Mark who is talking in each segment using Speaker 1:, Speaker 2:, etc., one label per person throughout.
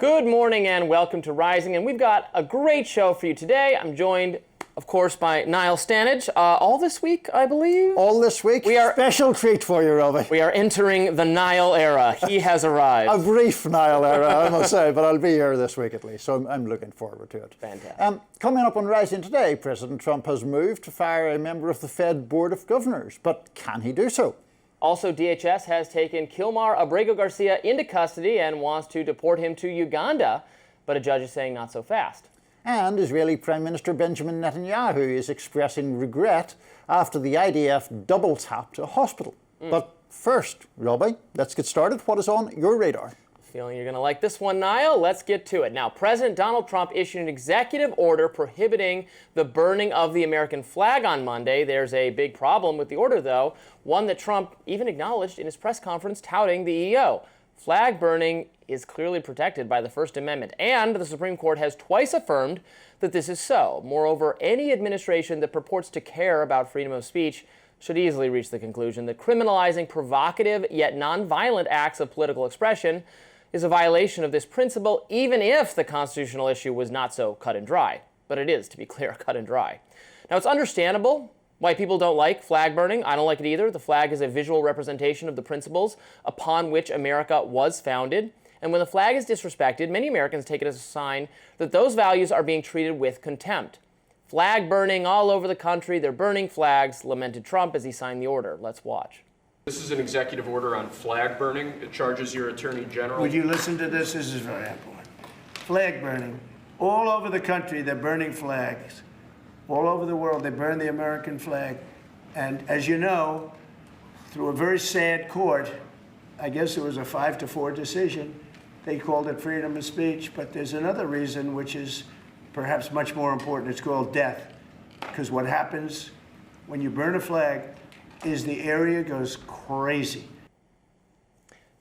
Speaker 1: Good morning and welcome to Rising, and we've got a great show for you today. I'm joined, of course, by Niall Stanage. All this week, I believe?
Speaker 2: All this week? Special treat for you, Robby.
Speaker 1: We are entering the Niall era. He has arrived.
Speaker 2: A brief Niall era, I must say, but I'll be here this week at least, so I'm looking forward to it.
Speaker 1: Fantastic.
Speaker 2: Coming up on Rising today, President Trump has moved to fire a member of the Fed Board of Governors, but can he do so?
Speaker 1: Also, DHS has taken Kilmar Abrego Garcia into custody and wants to deport him to Uganda, but a judge is saying not so fast.
Speaker 2: And Israeli Prime Minister Benjamin Netanyahu is expressing regret after the IDF double-tapped a hospital. But first, Robby, let's get started. What is on your radar?
Speaker 1: Feeling you're going to like this one, Niall? Let's get to it. Now, President Donald Trump issued an executive order prohibiting the burning of the American flag on Monday. There's a big problem with the order, though, one that Trump even acknowledged in his press conference touting the EO. Flag burning is clearly protected by the First Amendment, and the Supreme Court has twice affirmed that this is so. Moreover, any administration that purports to care about freedom of speech should easily reach the conclusion that criminalizing provocative yet nonviolent acts of political expression is a violation of this principle, even if the constitutional issue was not so cut and dry. But it is, to be clear, cut and dry. Now, it's understandable why people don't like flag burning. I don't like it either. The flag is a visual representation of the principles upon which America was founded. And when the flag is disrespected, many Americans take it as a sign that those values are being treated with contempt. Flag burning all over the country. They're burning flags, lamented Trump as he signed the order. Let's watch.
Speaker 3: This is an executive order on flag burning. It charges your attorney general.
Speaker 4: Would you listen to this? This is very important. Flag burning. All over the country, they're burning flags. All over the world, they burn the American flag. And as you know, through a very sad court, I guess it was a 5-4 decision, they called it freedom of speech. But there's another reason, which is perhaps much more important. It's called death. Because what happens when you burn a flag is the area goes crazy.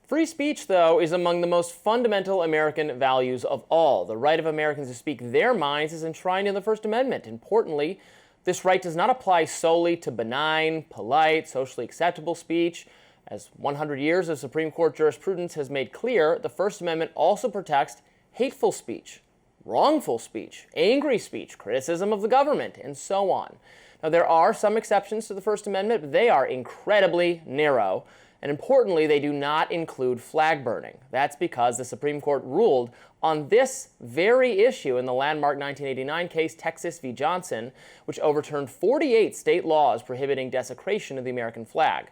Speaker 1: Free speech, though, is among the most fundamental American values of all. The right of Americans to speak their minds is enshrined in the First Amendment. Importantly, this right does not apply solely to benign, polite, socially acceptable speech. As 100 years of Supreme Court jurisprudence has made clear, the First Amendment also protects hateful speech, wrongful speech, angry speech, criticism of the government, and so on. Now, there are some exceptions to the First Amendment, but they are incredibly narrow. And importantly, they do not include flag burning. That's because the Supreme Court ruled on this very issue in the landmark 1989 case, Texas v. Johnson, which overturned 48 state laws prohibiting desecration of the American flag.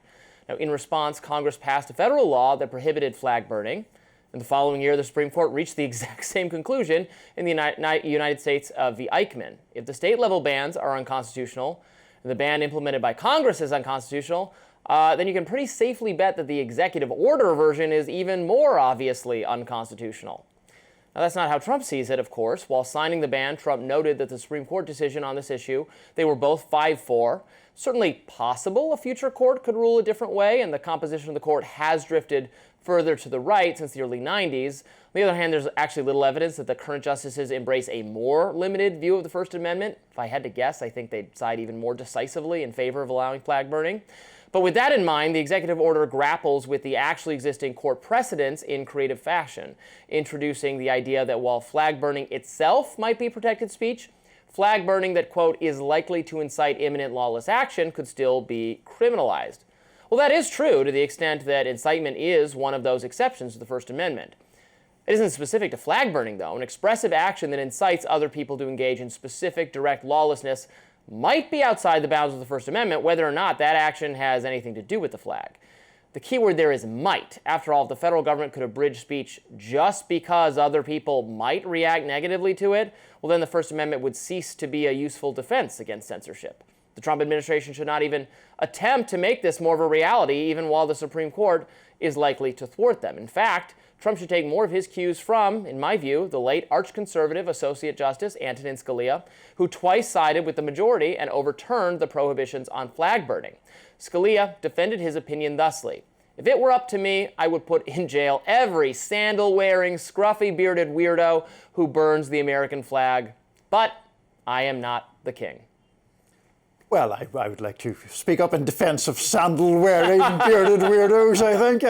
Speaker 1: Now, in response, Congress passed a federal law that prohibited flag burning. And the following year, the Supreme Court reached the exact same conclusion in the United States v. Eichmann. If the state-level bans are unconstitutional, and the ban implemented by Congress is unconstitutional, then you can pretty safely bet that the executive order version is even more obviously unconstitutional. Now, that's not how Trump sees it, of course. While signing the ban, Trump noted that the Supreme Court decision on this issue, they were both 5-4. Certainly possible a future court could rule a different way, and the composition of the court has drifted further to the right since the early 90s. On the other hand, there's actually little evidence that the current justices embrace a more limited view of the First Amendment. If I had to guess, I think they'd side even more decisively in favor of allowing flag burning. But with that in mind, the executive order grapples with the actually existing court precedents in creative fashion, introducing the idea that while flag burning itself might be protected speech, flag burning that, quote, is likely to incite imminent lawless action could still be criminalized. Well, that is true to the extent that incitement is one of those exceptions to the First Amendment. It isn't specific to flag burning, though. An expressive action that incites other people to engage in specific direct lawlessness might be outside the bounds of the First Amendment, whether or not that action has anything to do with the flag. The key word there is might. After all, if the federal government could abridge speech just because other people might react negatively to it, well, then the First Amendment would cease to be a useful defense against censorship. The Trump administration should not even attempt to make this more of a reality, even while the Supreme Court is likely to thwart them. In fact, Trump should take more of his cues from, in my view, the late arch-conservative Associate Justice Antonin Scalia, who twice sided with the majority and overturned the prohibitions on flag burning. Scalia defended his opinion thusly: "If it were up to me, I would put in jail every sandal-wearing, scruffy-bearded weirdo who burns the American flag. But I am not the king."
Speaker 2: Well, I would like to speak up in defence of sandal-wearing, bearded weirdos, I think.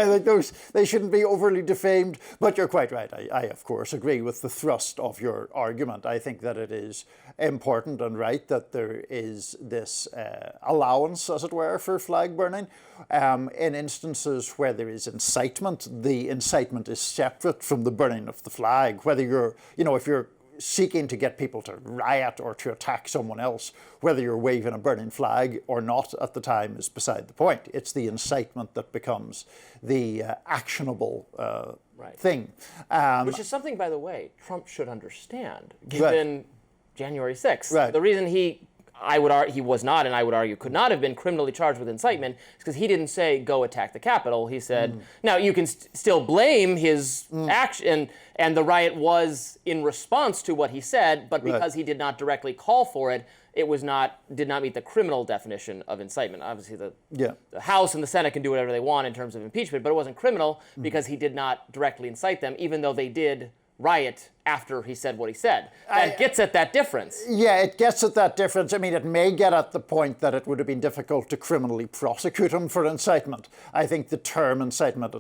Speaker 2: They shouldn't be overly defamed. But you're quite right. I, of course, agree with the thrust of your argument. I think that it is important and right that there is this allowance, as it were, for flag burning. In instances where there is incitement, the incitement is separate from the burning of the flag. Whether you're, if you're seeking to get people to riot or to attack someone else, whether you're waving a burning flag or not at the time is beside the point. It's the incitement that becomes the actionable thing.
Speaker 1: Which is something, by the way, Trump should understand, given January 6th.
Speaker 2: Right.
Speaker 1: The reason he was not, and I would argue could not have been criminally charged with incitement is because he didn't say, go attack the Capitol. He said, now you can still blame his action, and the riot was in response to what he said, but because he did not directly call for it, it did not meet the criminal definition of incitement. Obviously, the House and the Senate can do whatever they want in terms of impeachment, but it wasn't criminal because he did not directly incite them, even though they did riot after he said what he said. That gets at that difference. Yeah,
Speaker 2: it gets at that difference. I mean, it may get at the point that it would have been difficult to criminally prosecute him for incitement. I think the term incitement,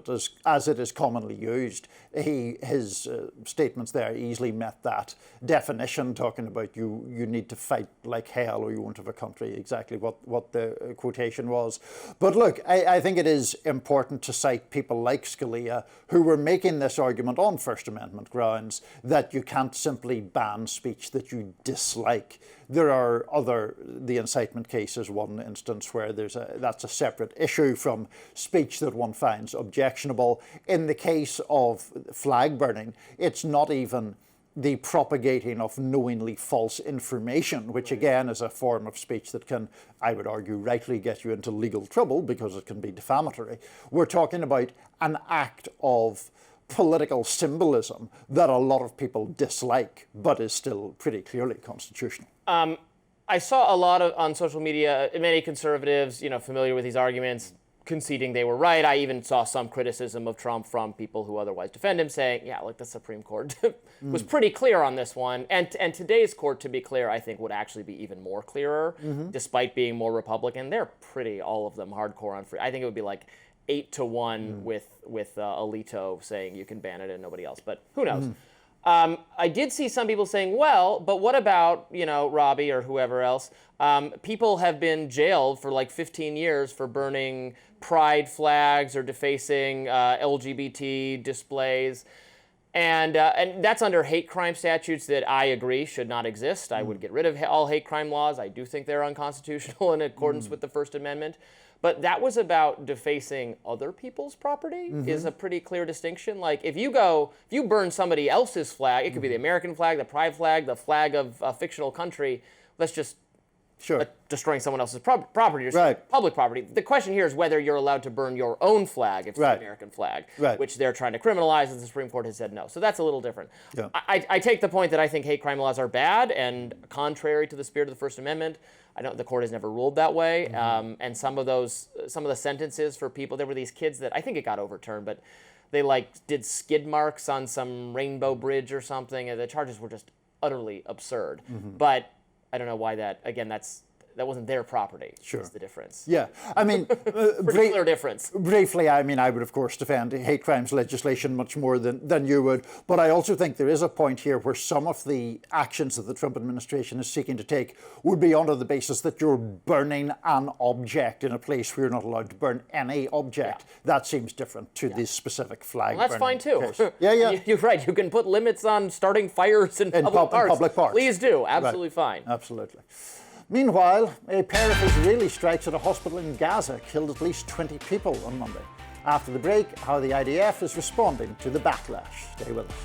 Speaker 2: as it is commonly used, his statements there easily met that definition, talking about you need to fight like hell or you won't have a country, exactly what the quotation was. But look, I think it is important to cite people like Scalia who were making this argument on First Amendment grounds that you can't simply ban speech that you dislike. There are the incitement case is one instance where that's a separate issue from speech that one finds objectionable. In the case of flag burning, it's not even the propagating of knowingly false information, which again is a form of speech that can, I would argue, rightly get you into legal trouble because it can be defamatory. We're talking about an act of political symbolism that a lot of people dislike, but is still pretty clearly constitutional.
Speaker 1: I saw a lot on social media, many conservatives, familiar with these arguments, conceding they were right. I even saw some criticism of Trump from people who otherwise defend him, saying, yeah, look, the Supreme Court was pretty clear on this one. And today's court, to be clear, I think would actually be even more clearer, despite being more Republican. They're pretty, all of them, hardcore on free. I think it would be like 8-1 with Alito saying you can ban it and nobody else, but who knows? I did see some people saying, well, but what about, Robby or whoever else? People have been jailed for like 15 years for burning pride flags or defacing LGBT displays. And that's under hate crime statutes that I agree should not exist. I would get rid of all hate crime laws. I do think they're unconstitutional in accordance with the First Amendment. But that was about defacing other people's property is a pretty clear distinction. Like if you burn somebody else's flag, it could be the American flag, the pride flag, the flag of a fictional country. That's just destroying someone else's property or public property. The question here is whether you're allowed to burn your own flag if it's the American flag, which they're trying to criminalize, and the Supreme Court has said no. So that's a little different. Yeah. I take the point that I think hate crime laws are bad and contrary to the spirit of the First Amendment. The court has never ruled that way. And some of the sentences for people, there were these kids that I think it got overturned, but they did skid marks on some rainbow bridge or something, and the charges were just utterly absurd. But I don't know why that wasn't their property. Sure. Is the difference.
Speaker 2: Yeah. I mean,
Speaker 1: pretty clear difference.
Speaker 2: Briefly, I would, of course, defend hate crimes legislation much more than you would. But I also think there is a point here where some of the actions that the Trump administration is seeking to take would be under the basis that you're burning an object in a place where you're not allowed to burn any object. Yeah. That seems different to this specific flag burning.
Speaker 1: That's fine, too.
Speaker 2: Yeah.
Speaker 1: You're right. You can put limits on starting fires in public parks. Please do. Absolutely fine.
Speaker 2: Absolutely. Meanwhile, a pair of Israeli strikes at a hospital in Gaza killed at least 20 people on Monday. After the break, how the IDF is responding to the backlash. Stay with us.